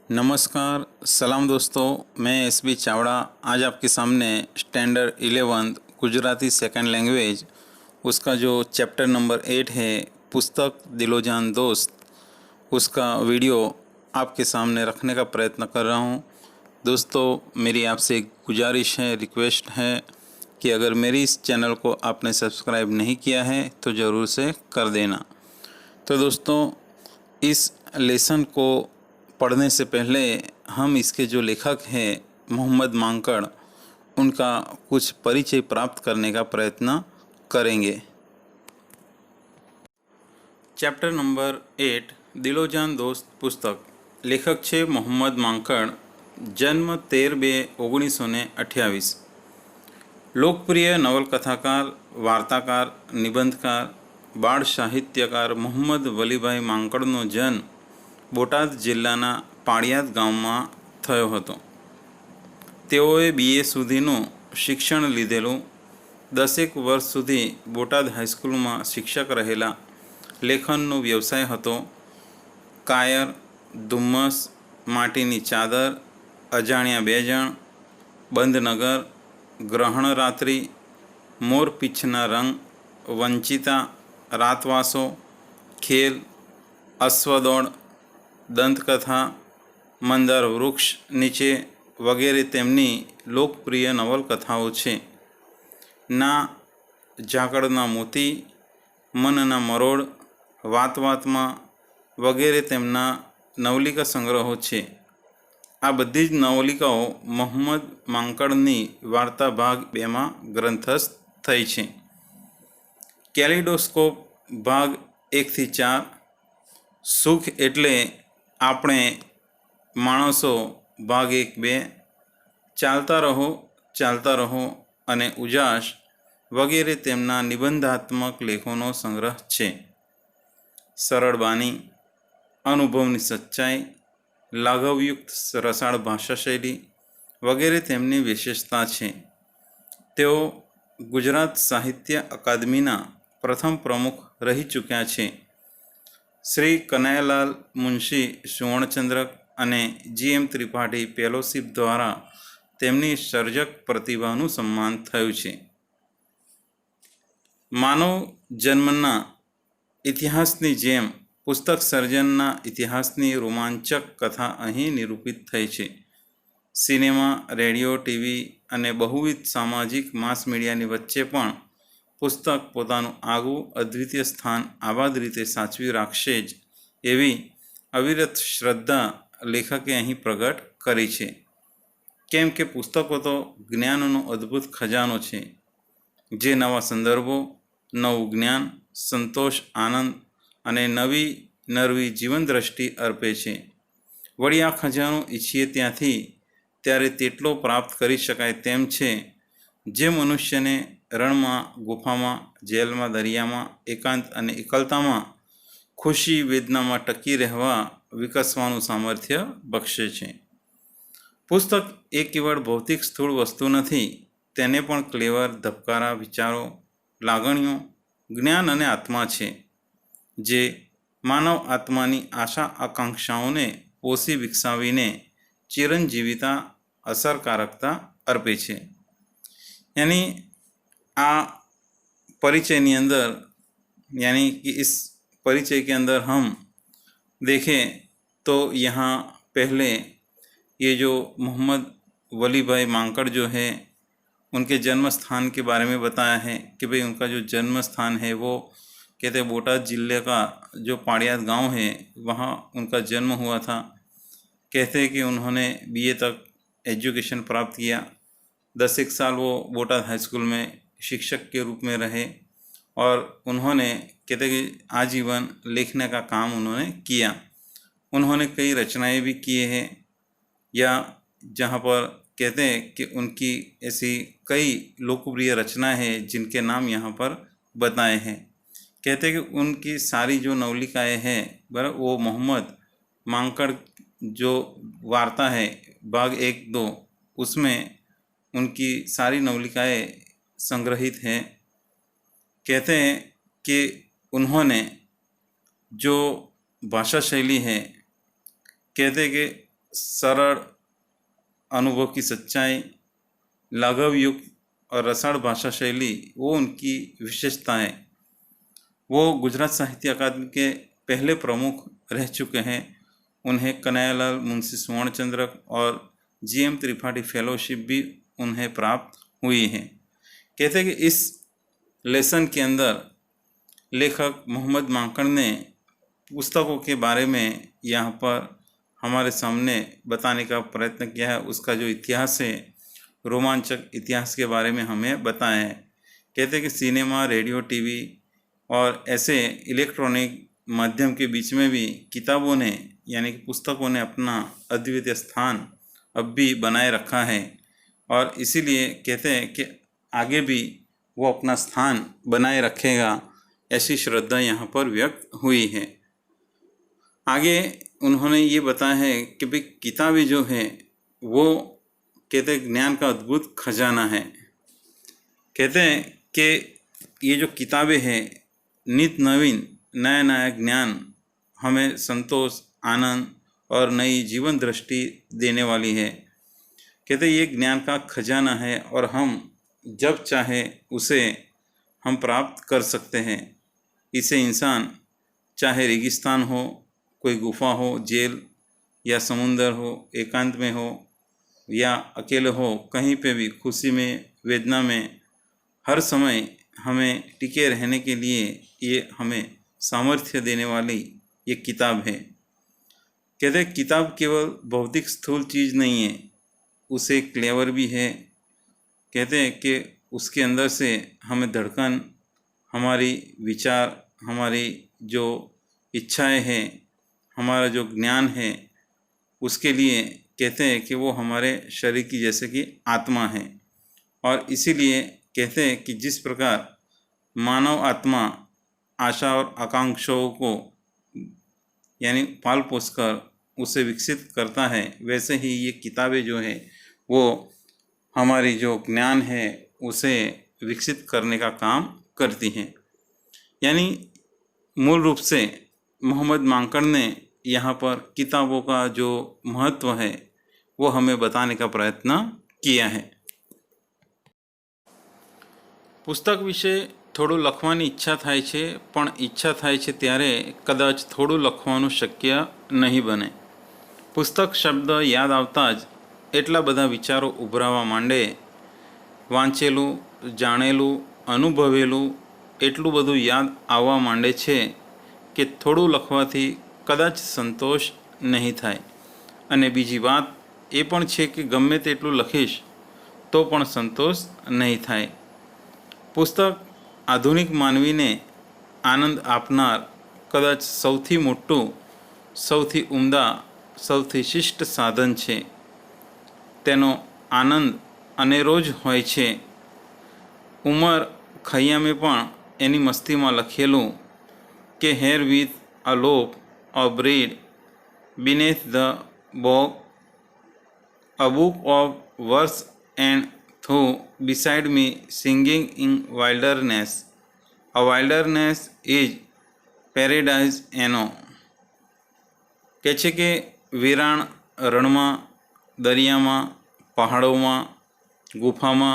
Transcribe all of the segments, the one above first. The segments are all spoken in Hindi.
नमस्कार, सलाम दोस्तों। मैं एस बी चावड़ा आज आपके सामने स्टैंडर्ड 11 गुजराती सेकंड लैंग्वेज उसका जो चैप्टर नंबर 8 है पुस्तक दिलो जान दोस्त, उसका वीडियो आपके सामने रखने का प्रयत्न कर रहा हूँ। दोस्तों, मेरी आपसे एक गुजारिश है, रिक्वेस्ट है कि अगर मेरी इस चैनल को आपने सब्सक्राइब नहीं किया है तो ज़रूर से कर देना। तो दोस्तों, इस लेसन को पढ़ने से पहले हम इसके जो लेखक हैं मोहम्मद मांकड़, उनका कुछ परिचय प्राप्त करने का प्रयत्न करेंगे। चैप्टर नंबर 8 दिलो जान दोस्त पुस्तक। लेखक છે મોહમ્મદ માંકડ। જન્મ 13/2/1928। લોકપ્રિય નવલકથાકાર, વાર્તાકાર, નિબંધકાર, બાળ સાહિત્યકાર મોહમ્મદ વલીભાઈ માંકડનો જન્મ બોટાદ જિલ્લાના પાળિયાદ ગામમાં થયો હતો। તેઓએ BA સુધીનું શિક્ષણ લીધેલું। 10 વર્ષ સુધી બોટાદ હાઈસ્કૂલમાં શિક્ષક રહેલા। લેખનનો વ્યવસાય હતો। કાયર, ધુમ્મસ, માટીની ચાદર, અજાણ્યા બે જણ, બંધનગર, ગ્રહણ રાત્રિ, મોરપીંછના રંગ, વંચિતા, રાતવાસો, ખેલ, અશ્વદોડ, દંતકથા, મંદાર વૃક્ષ નીચે વગેરે તેમની લોકપ્રિય નવલકથાઓ છે। ના ઝાકળના મોતી, મનના મરોડ, વાત વાતમાં વગેરે તેમના નવલિકા સંગ્રહો છે। આ બધી જ નવલિકાઓ મોહમ્મદ માંકડની વાર્તા ભાગ 2માં ગ્રંથસ્થ થઈ છે। કેલિડોસ્કોપ ભાગ 1-4, સુખ એટલે આપણે માણસો ભાગ 1-2, ચાલતા રહો અને ઉજાસ વગેરે તેમના નિબંધાત્મક લેખોનો સંગ્રહ છે। સરળ બાની, અનુભવની સચ્ચાઈ, લાઘવયુક્ત રસાળ ભાષા શૈલી વગેરે તેમની વિશેષતા છે। તેઓ ગુજરાત સાહિત્ય અકાદમીના પ્રથમ પ્રમુખ રહી ચૂક્યા છે। શ્રી કનૈયાલાલ મુનશી સુવર્ણચંદ્રક અને GM ત્રિપાઠી ફેલોશિપ દ્વારા તેમની સર્જક પ્રતિભાનું સન્માન થયું છે। માનવ જન્મના ઇતિહાસની જેમ પુસ્તક સર્જનના ઇતિહાસની રોમાંચક કથા અહીં નિરૂપિત થઈ છે। સિનેમા, રેડિયો, TV અને બહુવિધ સામાજિક માસ મીડિયાની વચ્ચે પણ પુસ્તક પોતાનું આગવું અદ્વિતીય સ્થાન આબાદ રીતે સાચવી રાખશે જ એવી અવિરત શ્રદ્ધા લેખકે અહીં પ્રગટ કરી છે। કેમ કે પુસ્તકો તો જ્ઞાનનો અદ્ભુત ખજાનો છે, જે નવા સંદર્ભો, નવું જ્ઞાન, સંતોષ, આનંદ અને નવી નરવી જીવન દ્રષ્ટિ અર્પે છે। વળી આ ખજાનો ઈચ્છીએ ત્યાંથી ત્યારે તેટલો પ્રાપ્ત કરી શકાય તેમ છે, જે મનુષ્યને રણમાં, ગુફામાં, જેલમાં, દરિયામાં, એકાંત અને એકલતામાં, ખુશી વેદનામાં ટકી રહેવા વિકસવાનું સામર્થ્ય બક્ષે છે। પુસ્તક એ કેવળ ભૌતિક સ્થૂળ વસ્તુ નથી, તેને પણ ક્લેવર, ધબકારા, વિચારો, લાગણીઓ, જ્ઞાન અને આત્મા છે, જે માનવ આત્માની આશા આકાંક્ષાઓને પોષી વિકસાવીને ચિરંજીવિતા, असरकारकता अर्पे छे। यानी आ परिचय अंदर, यानी कि इस परिचय के अंदर हम देखें तो यहाँ पहले ये जो मोहम्मद वली भाई मांकड़ जो है, उनके जन्म स्थान के बारे में बताया है कि भाई उनका जो जन्म स्थान है वो कहते बोटाद जिले का जो पाड़ियाद गांव है, वहाँ उनका जन्म हुआ था। कहते हैं कि उन्होंने BA तक एजुकेशन प्राप्त किया। 10 साल वो बोटाद हाई स्कूल में शिक्षक के रूप में रहे और उन्होंने कहते कि आजीवन लिखने का काम उन्होंने किया। उन्होंने कई रचनाएं भी किए हैं, या जहाँ पर कहते हैं कि उनकी ऐसी कई लोकप्रिय रचनाएं हैं जिनके नाम यहाँ पर बताए हैं। कहते हैं कि उनकी सारी जो नवलिकाएँ हैं बराबर, वो मोहम्मद मांकड़ जो वार्ता है भाग 1-2, उसमें उनकी सारी नवलिकाएँ संग्रहित हैं। कहते हैं कि उन्होंने जो भाषा शैली है, कहते हैं कि सरल अनुभव की सच्चाई, लाघव युक्त और रसाळ भाषा शैली वो उनकी विशेषता है। वो गुजरात साहित्य अकादमी के पहले प्रमुख रह चुके हैं। उन्हें कन्हैयालाल मुंशी सुवर्णचंद्रक और GM त्रिपाठी फेलोशिप भी उन्हें प्राप्त हुई है। कहते हैं कि इस लेसन के अंदर लेखक मोहम्मद मांकड़ ने पुस्तकों के बारे में यहाँ पर हमारे सामने बताने का प्रयत्न किया है। उसका जो इतिहास है, रोमांचक इतिहास के बारे में हमें बताया है। कहते हैं कि सिनेमा, रेडियो, टीवी और ऐसे इलेक्ट्रॉनिक माध्यम के बीच में भी किताबों ने यानी कि पुस्तकों ने अपना अद्वितीय स्थान अब भी बनाए रखा है और इसीलिए कहते हैं कि आगे भी वो अपना स्थान बनाए रखेगा, ऐसी श्रद्धा यहाँ पर व्यक्त हुई है। आगे उन्होंने ये बताया है कि भाई किताबें जो है वो कहते हैं ज्ञान का अद्भुत खजाना है। कहते हैं कि ये जो किताबें हैं नित नवीन नया नया ज्ञान हमें संतोष, आनंद और नई जीवन दृष्टि देने वाली है। कहते ये ज्ञान का खजाना है और हम जब चाहे उसे हम प्राप्त कर सकते हैं। इसे इंसान चाहे रेगिस्तान हो, कोई गुफा हो, जेल या समुंदर हो, एकांत में हो या अकेले हो, कहीं पे भी, खुशी में, वेदना में, हर समय हमें टिके रहने के लिए ये हमें सामर्थ्य देने वाली ये किताब है। कहते हैं किताब केवल भौतिक स्थूल चीज़ नहीं है, उसे क्लेवर भी है। कहते हैं कि उसके अंदर से हमें धड़कन, हमारी विचार, हमारी जो इच्छाएं हैं, हमारा जो ज्ञान है, उसके लिए कहते हैं कि वो हमारे शरीर की जैसे कि आत्मा है। और इसीलिए कहते हैं कि जिस प्रकार मानव आत्मा आशा और आकांक्षाओं को यानी पाल पोस कर उसे विकसित करता है, वैसे ही ये किताबें जो है वो हमारी जो ज्ञान है उसे विकसित करने का काम करती हैं। यानी मूल रूप से मोहम्मद मांकड़ ने यहाँ पर किताबों का जो महत्व है वो हमें बताने का प्रयत्न किया है। પુસ્તક વિશે થોડું લખવાની ઈચ્છા થાય છે, પણ ઈચ્છા થાય છે ત્યારે કદાચ થોડું લખવાનું શક્ય નહીં બને. પુસ્તક શબ્દ યાદ આવતા જ એટલા બધા વિચારો ઉભરાવા માંડે. વાંચેલું, જાણેલું, અનુભવેલું એટલું બધું યાદ આવવા માંડે છે કે થોડું લખવાથી કદાચ સંતોષ નહીં થાય. અને બીજી વાત એ પણ છે કે ગમે તેટલું લખીશ તો પણ સંતોષ નહીં થાય. પુસ્તક આધુનિક માનવીને આનંદ આપનાર કદાચ સૌથી મોટું, સૌથી ઉમદા, સૌથી શિષ્ટ સાધન છે. તેનો આનંદ અનેરો જ હોય છે. ઉમર ખૈયામે પણ એની મસ્તીમાં લખેલું કે here with a loaf of bread beneath the bough, a book of verse and thou beside me singing in wilderness. A wilderness is paradise એનો. કહે છે કે વિરાણ રણમાં, દરિયામાં, પહાડોમાં, ગુફામાં,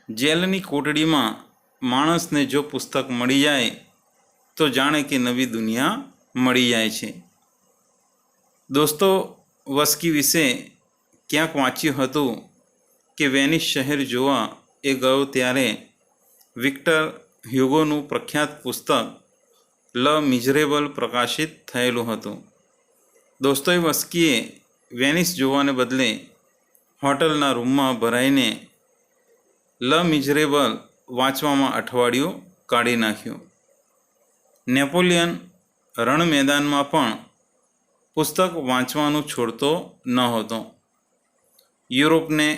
જેલની કોટડીમાં માણસને જો પુસ્તક મળી જાય તો જાણે કે નવી દુનિયા મળી જાય છે. દોસ્તો, વસ્કી વિશે ક્યાંક વાંચ્યું હતું કે વેનિસ શહેર જોવા એ ગયો ત્યારે વિક્ટર હ્યુગોનું પ્રખ્યાત પુસ્તક લ મિઝરેબલ પ્રકાશિત થયેલું હતું. દોસ્તોયેવસ્કીએ વેનિસ જોવાને બદલે હોટલના રૂમમાં ભરાઈને લ મિઝરેબલ વાંચવામાં અઠવાડિયું કાઢી નાખ્યું. નેપોલિયન રણ મેદાનમાં પણ પુસ્તક વાંચવાનું છોડતો નહોતો. યુરોપને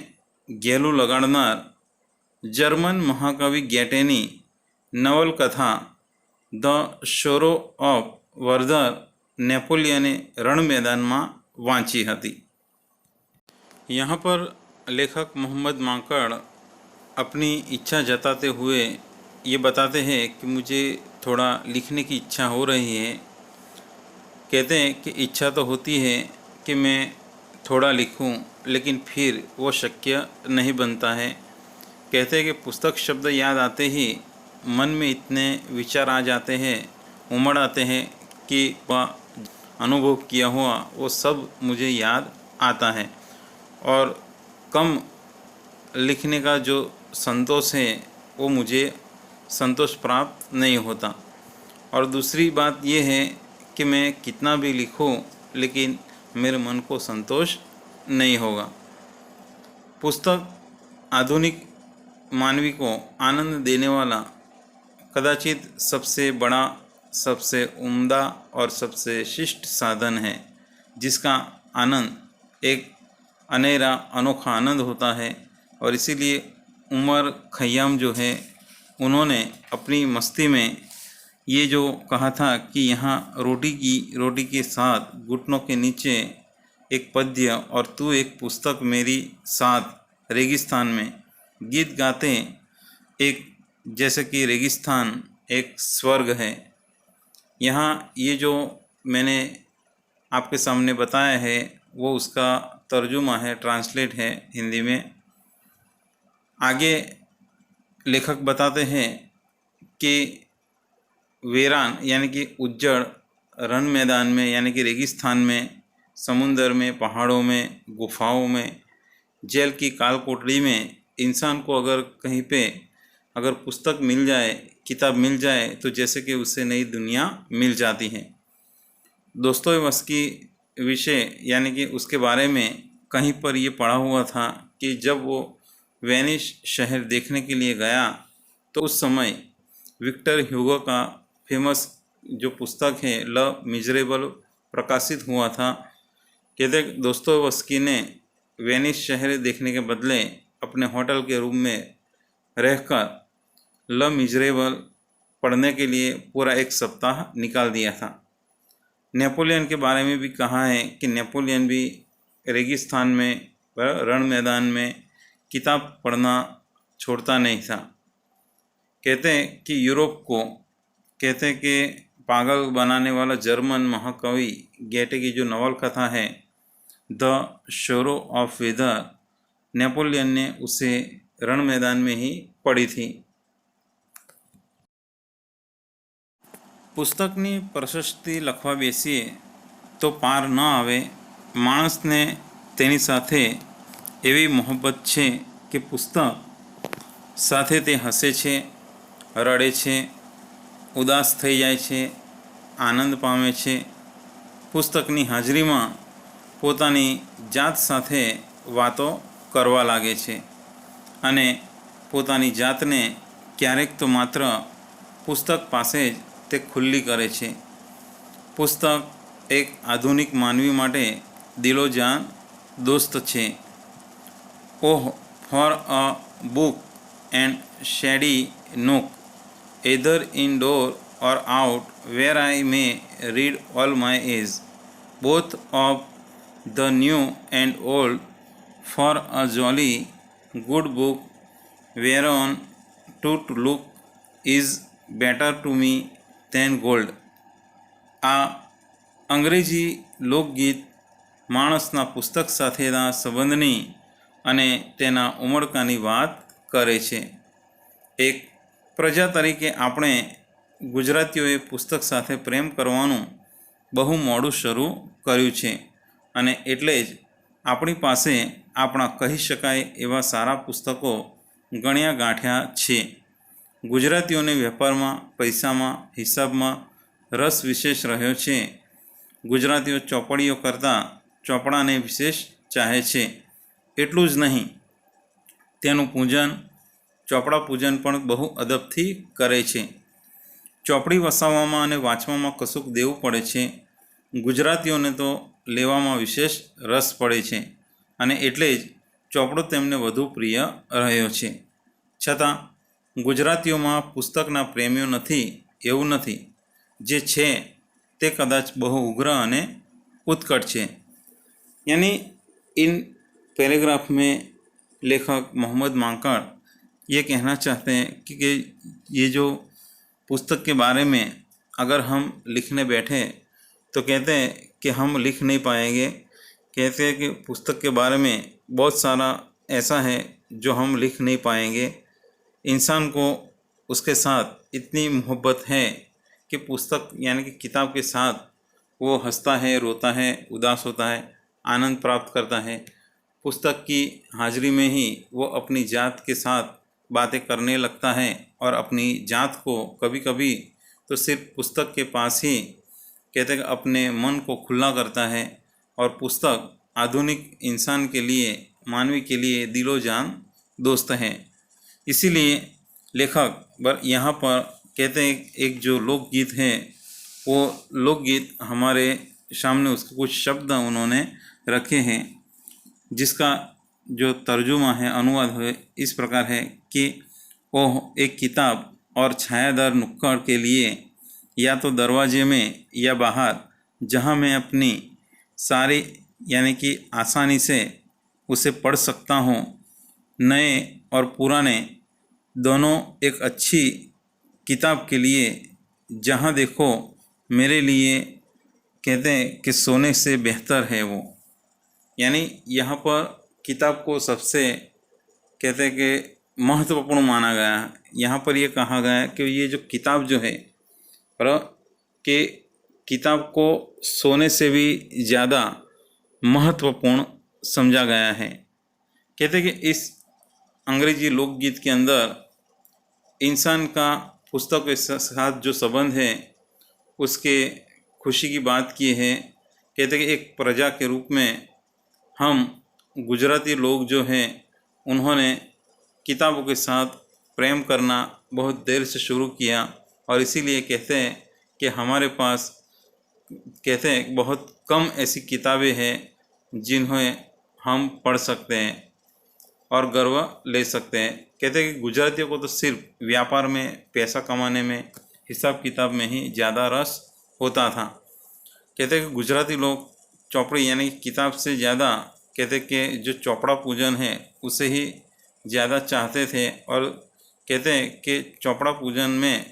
ગેલું લગાડનાર જર્મન મહાકવિ ગેટેની નવલકથા ધ શોરો ઓફ વર્ધર नेपोलियने रण मैदान में वांची हती. यहाँ पर लेखक मोहम्मद मांकड़ अपनी इच्छा जताते हुए ये बताते हैं कि मुझे थोड़ा लिखने की इच्छा हो रही है. कहते हैं कि इच्छा तो होती है कि मैं थोड़ा लिखूं, लेकिन फिर वो शक्य नहीं बनता है। कहते हैं कि पुस्तक शब्द याद आते ही मन में इतने विचार आ जाते हैं, उमड़ आते हैं कि वह अनुभव किया हुआ वो सब मुझे याद आता है। और कम लिखने का जो संतोष है वो मुझे संतोष प्राप्त नहीं होता। और दूसरी बात ये है कि मैं कितना भी लिखूं, लेकिन मेरे मन को संतोष नहीं होगा। पुस्तक आधुनिक मानवी को आनंद देने वाला कदाचित सबसे बड़ा, सबसे उम्दा और सबसे शिष्ट साधन है, जिसका आनंद एक अनेरा अनोखा आनंद होता है। और इसीलिए उमर खयाम जो है, उन्होंने अपनी मस्ती में ये जो कहा था कि यहाँ रोटी के साथ घुटनों के नीचे एक पद्य और तू एक पुस्तक मेरी साथ रेगिस्तान में, गीत गाते एक, जैसे कि रेगिस्तान एक स्वर्ग है। यहाँ ये जो मैंने आपके सामने बताया है वो उसका तर्जुमा है, ट्रांसलेट है हिंदी में। आगे लेखक बताते हैं कि वीरान यानी कि उज्जड़ रण मैदान में, यानी कि रेगिस्तान में, समुंदर में, पहाड़ों में, गुफाओं में, जेल की काल कोठरी में इंसान को अगर कहीं पे अगर पुस्तक मिल जाए, किताब मिल जाए, तो जैसे कि उससे नई दुनिया मिल जाती है। दोस्तोयेवस्की विषय यानी कि उसके बारे में कहीं पर ये पढ़ा हुआ था कि जब वो वेनिस शहर देखने के लिए गया तो उस समय विक्टर ह्यूगो का फेमस जो पुस्तक है ल मिजरेबल प्रकाशित हुआ था। कहते दोस्तोयेवस्की ने वेनिस शहर देखने के बदले अपने होटल के रूम में रहकर ल मिजरेबल पढ़ने के लिए पूरा एक सप्ताह निकाल दिया था। नेपोलियन के बारे में भी कहा है कि नेपोलियन भी रेगिस्तान में, रण मैदान में किताब पढ़ना छोड़ता नहीं था। कहते हैं कि यूरोप को, कहते हैं कि पागल बनाने वाला जर्मन महाकवि गेटे की जो नवल कथा है the sorrow of Werther, Napoleon ने उसे रण मैदान में ही पढ़ी थी। પુસ્તકની પ્રશસ્તિ લખવા બેસીએ તો પાર ન આવે। માણસને તેની સાથે એવી મોહબ્બત છે કે પુસ્તક સાથે તે હસે છે, રડે છે, ઉદાસ થઈ જાય છે, આનંદ પામે છે। પુસ્તકની હાજરીમાં પોતાની જાત સાથે વાતો કરવા લાગે છે અને પોતાની જાતને ક્યારેક તો માત્ર પુસ્તક પાસે જ તે ખુલ્લી કરે છે। પુસ્તક એક આધુનિક માનવી માટે દિલોજાન દોસ્ત છે। Oh for a book and shady nook, either indoor or out, where I may read all my age, both of the new and old, for a jolly good book whereon to look is better to me than gold। આ અંગ્રેજી લોકગીત માણસના પુસ્તક સાથેના સંબંધની અને તેના ઉમળકાની વાત કરે છે। એક પ્રજા તરીકે આપણે ગુજરાતીઓએ પુસ્તક સાથે પ્રેમ કરવાનું બહુ મોડું શરૂ કર્યું છે અને એટલે જ આપણી પાસે આપણા કહી શકાય એવા સારા પુસ્તકો ગણ્યા ગાંઠ્યા છે। ગુજરાતીઓને વેપારમાં, પૈસામાં, હિસાબમાં રસ વિશેષ રહ્યો છે। ગુજરાતીઓ ચોપડીઓ કરતાં ચોપડાને વિશેષ ચાહે છે। એટલું જ નહીં, તેનું પૂજન, ચોપડા પૂજન પણ બહુ અદબથી કરે છે। ચોપડી વસાવવામાં અને વાંચવામાં કશુંક દેવું પડે છે। ગુજરાતીઓને તો લેવામાં વિશેષ રસ પડે છે અને એટલે જ ચોપડો તેમને વધુ પ્રિય રહ્યો છે। છતાં ગુજરાતીઓમાં પુસ્તકના પ્રેમીઓ નથી એવું નથી, જે છે તે કદાચ બહુ ઉગ્ર અને उत्कट છે। यानी इन पैराग्राफ में लेखक मोहम्मद मांकड़ ये कहना चाहते हैं कि ये जो पुस्तक के बारे में अगर हम लिखने बैठे तो कहते हैं कि हम लिख नहीं पाएंगे, कहते हैं कि पुस्तक के बारे में बहुत सारा ऐसा है जो हम लिख नहीं पाएंगे। इंसान को उसके साथ इतनी मोहब्बत है कि पुस्तक यानी कि किताब के साथ वो हंसता है, रोता है, उदास होता है, आनंद प्राप्त करता है। पुस्तक की हाजिरी में ही वो अपनी जात के साथ बातें करने लगता है और अपनी जात को कभी कभी तो सिर्फ पुस्तक के पास ही कहते हैं अपने मन को खुला करता है। और पुस्तक आधुनिक इंसान के लिए, मानवी के लिए दिलो जान दोस्त है। इसीलिए लेखक यहाँ पर कहते हैं एक जो लोकगीत है, वो लोकगीत हमारे सामने उसके कुछ शब्द उन्होंने रखे हैं, जिसका जो तर्जुमा है, अनुवाद है, इस प्रकार है कि ओह एक किताब और छायादार नुक्कड़ के लिए, या तो दरवाजे में या बाहर, जहां मैं अपनी सारी यानी कि आसानी से उसे पढ़ सकता हूं। नए और पुराने दोनों एक अच्छी किताब के लिए, जहां देखो मेरे लिए कहते हैं कि सोने से बेहतर है वो। यानी यहाँ पर किताब को सबसे कहते हैं कि महत्वपूर्ण माना गया है। यहाँ पर ये कहा गया है कि ये जो किताब जो है, पर कि किताब को सोने से भी ज़्यादा महत्वपूर्ण समझा गया है। कहते हैं कि इस अंग्रेजी लोकगीत के अंदर इंसान का पुस्तक के साथ जो संबंध है, उसके खुशी की बात की है। कहते हैं कि एक प्रजा के रूप में हम गुजराती लोग जो हैं, उन्होंने किताबों के साथ प्रेम करना बहुत देर से शुरू किया, और इसीलिए कहते हैं कि हमारे पास कहते हैं बहुत कम ऐसी किताबें हैं जिन्हें हम पढ़ सकते हैं और गर्व ले सकते हैं। कहते हैं कि गुजरातियों को तो सिर्फ व्यापार में, पैसा कमाने में, हिसाब किताब में ही ज़्यादा रस होता था। कहते हैं कि गुजराती लोग चौपड़ी यानी किताब से ज़्यादा कहते हैं कि जो चौपड़ा पूजन है उसे ही ज़्यादा चाहते थे, और कहते हैं कि चौपड़ा पूजन में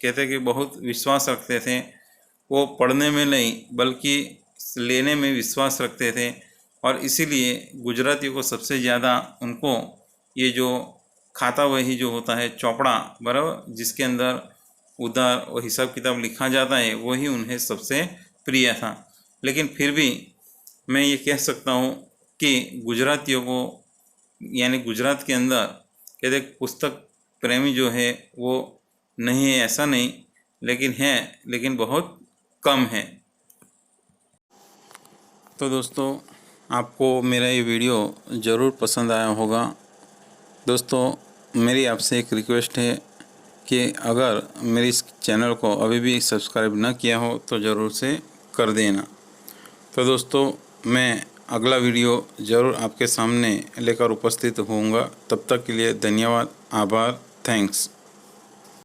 कहते हैं कि बहुत विश्वास रखते थे। वो पढ़ने में नहीं बल्कि लेने में विश्वास रखते थे, और इसीलिए गुजरातियों को सबसे ज़्यादा उनको ये जो खाता वही जो होता है चौपड़ा, बराबर, जिसके अंदर उधार और हिसाब किताब लिखा जाता है, वही उन्हें सबसे प्रिय था। लेकिन फिर भी मैं ये कह सकता हूँ कि गुजरातियों को यानी गुजरात के अंदर कहते पुस्तक प्रेमी जो है वो नहीं है, ऐसा नहीं, लेकिन है, लेकिन बहुत कम है। तो दोस्तों, आपको मेरा ये वीडियो ज़रूर पसंद आया होगा। दोस्तों, मेरी आपसे एक रिक्वेस्ट है कि अगर मेरे इस चैनल को अभी भी सब्सक्राइब न किया हो तो ज़रूर से कर देना। तो दोस्तों, मैं अगला वीडियो ज़रूर आपके सामने लेकर उपस्थित होऊंगा। तब तक के लिए धन्यवाद, आभार, थैंक्स।